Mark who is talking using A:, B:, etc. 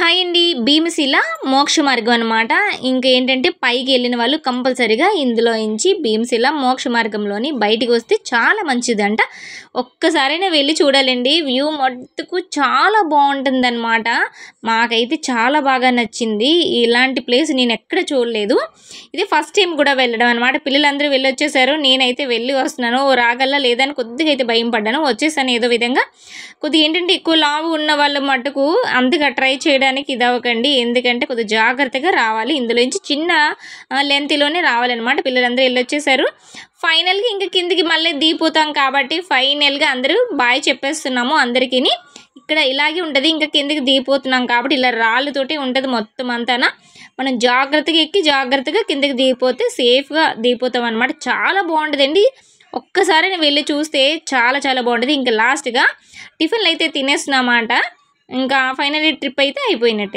A: Hi అండి. భీమశిల మోక్ష మార్గం అనమాట. ఇంకేంటంటే పైకి వెళ్ళిన వాళ్ళు కంపల్సరీగా ఇందులో నుంచి భీమశిల మోక్ష మార్గంలోని బయటికి వస్తే చాలా మంచిదంట. ఒక్కసారైనా వెళ్ళి చూడాలండి. వ్యూ మట్టుకు చాలా బాగుంటుందన్నమాట. మాకైతే చాలా బాగా నచ్చింది. ఇలాంటి ప్లేస్ నేను ఎక్కడ చూడలేదు. ఇది ఫస్ట్ టైం కూడా వెళ్ళడం అనమాట. పిల్లలందరూ వెళ్ళొచ్చేసారు. నేనైతే వెళ్ళి వస్తున్నాను. రాగల్లా లేదని కొద్దిగా అయితే భయం పడ్డాను. వచ్చేసాను ఏదో విధంగా. కొద్దిగా ఏంటంటే ఎక్కువ లావు ఉన్న వాళ్ళ మటుకు అంతగా ట్రై చేయడానికి ఇదవ్వకండి. ఎందుకంటే కొద్దిగా జాగ్రత్తగా రావాలి. ఇందులో నుంచి చిన్న లెంత్లోనే రావాలన్నమాట. పిల్లలందరూ వెళ్ళొచ్చేసారు. ఫైనల్గా ఇంకా కిందికి మళ్ళీ దిగిపోతాం కాబట్టి ఫైనల్గా అందరూ బాయ్ చెప్పేస్తున్నాము అందరికీ. ఇక్కడ ఇలాగే ఉంటుంది. ఇంకా కిందికి దిగిపోతున్నాం కాబట్టి ఇలా రాళ్ళతోటి ఉంటుంది మొత్తం అంతా. మనం జాగ్రత్తగా ఎక్కి జాగ్రత్తగా కిందికి దిగిపోతే సేఫ్గా దిగిపోతాం అనమాట. చాలా బాగుంటుందండి. ఒక్కసారి వెళ్ళి చూస్తే చాలా చాలా బాగుంటుంది. ఇంకా లాస్ట్గా టిఫిన్లు అయితే తినేస్తున్నామాట. ఇంకా ఫైనల్లీ ట్రిప్ అయితే అయిపోయినట్టే.